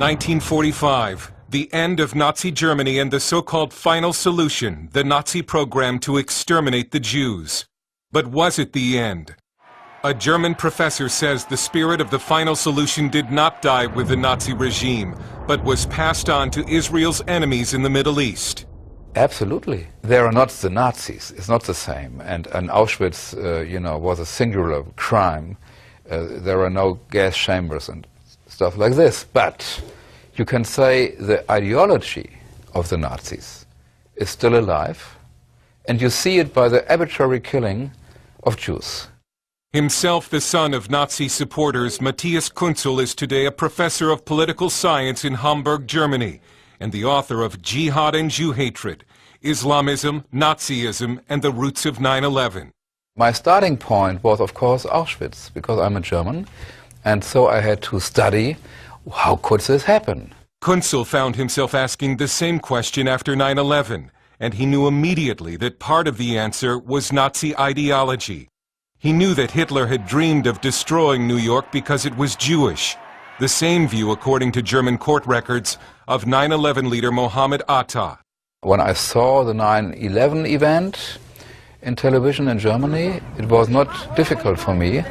1945, the end of Nazi Germany and the so-called final solution, the Nazi program to exterminate the Jews. But was it the end? A German professor says the spirit of the final solution did not die with the Nazi regime, but was passed on to Israel's enemies in the Middle East. Absolutely. They are not the Nazis. It's not the same. And Auschwitz, was a singular crime. There are no gas chambers and stuff like this. But you can say the ideology of the Nazis is still alive, and you see it by the arbitrary killing of Jews. Himself the son of Nazi supporters, Matthias Kunzel is today a professor of political science in Hamburg, Germany, and the author of Jihad and Jew Hatred, Islamism, Nazism, and the Roots of 9/11. My starting point was, of course, Auschwitz, because I'm a German, and so I had to study how could this happen. Kunzel found himself asking the same question after 9/11, and he knew immediately that part of the answer was Nazi ideology. He knew that Hitler had dreamed of destroying New York because it was Jewish. The same view, according to German court records, of 9/11 leader Mohammed Atta. When I saw the 9/11 event in television in Germany, it was not difficult for me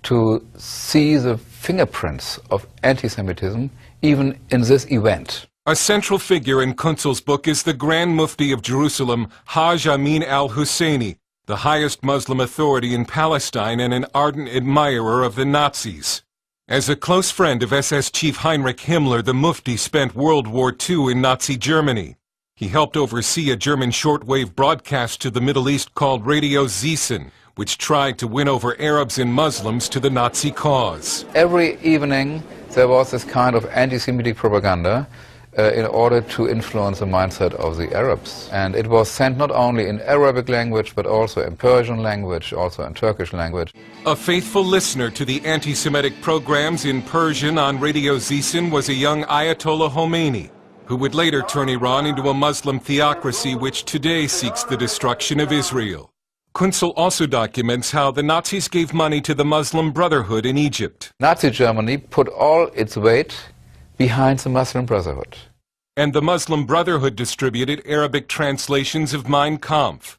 to see the fingerprints of anti-Semitism even in this event. A central figure in Kunzel's book is the Grand Mufti of Jerusalem, Haj Amin al-Husseini, the highest Muslim authority in Palestine and an ardent admirer of the Nazis. As a close friend of SS Chief Heinrich Himmler, the Mufti spent World War II in Nazi Germany. He helped oversee a German shortwave broadcast to the Middle East called Radio Zissen, which tried to win over Arabs and Muslims to the Nazi cause. Every evening there was this kind of anti-Semitic propaganda in order to influence the mindset of the Arabs. And it was sent not only in Arabic language, but also in Persian language, also in Turkish language. A faithful listener to the anti-Semitic programs in Persian on Radio Zissen was a young Ayatollah Khomeini, who would later turn Iran into a Muslim theocracy which today seeks the destruction of Israel. Kunzel also documents how the Nazis gave money to the Muslim Brotherhood in Egypt. Nazi Germany put all its weight behind the Muslim Brotherhood. And the Muslim Brotherhood distributed Arabic translations of Mein Kampf.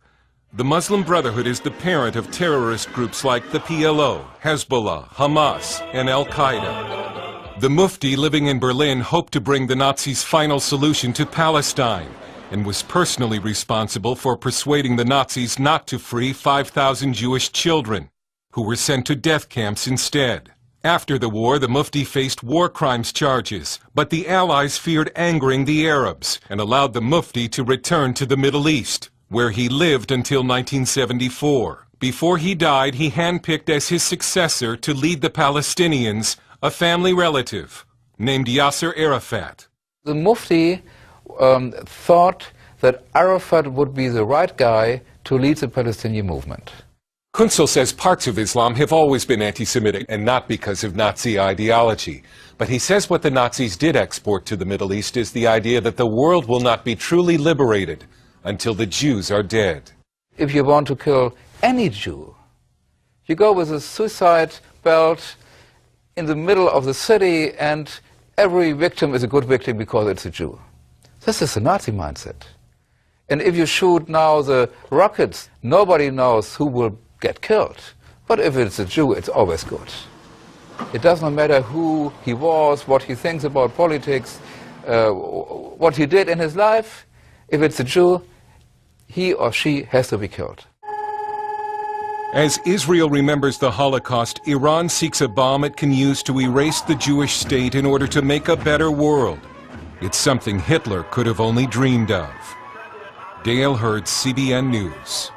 The Muslim Brotherhood is the parent of terrorist groups like the PLO, Hezbollah, Hamas, and Al-Qaeda. The Mufti living in Berlin hoped to bring the Nazis' final solution to Palestine, and was personally responsible for persuading the Nazis not to free 5,000 Jewish children, who were sent to death camps instead. After the war, the Mufti faced war crimes charges, but the Allies feared angering the Arabs and allowed the Mufti to return to the Middle East, where he lived until 1974. Before he died, he handpicked as his successor to lead the Palestinians a family relative named Yasser Arafat. The Mufti thought that Arafat would be the right guy to lead the Palestinian movement. Kunzel says parts of Islam have always been anti-Semitic and not because of Nazi ideology. But he says what the Nazis did export to the Middle East is the idea that the world will not be truly liberated until the Jews are dead. If you want to kill any Jew, you go with a suicide belt in the middle of the city and every victim is a good victim because it's a Jew. This is the Nazi mindset. And if you shoot now the rockets, nobody knows who will get killed. But if it's a Jew, it's always good. It does not matter who he was, what he thinks about politics, what he did in his life. If it's a Jew, he or she has to be killed. As Israel remembers the Holocaust, Iran seeks a bomb it can use to erase the Jewish state in order to make a better world. It's something Hitler could have only dreamed of. Dale Hurd, CBN News.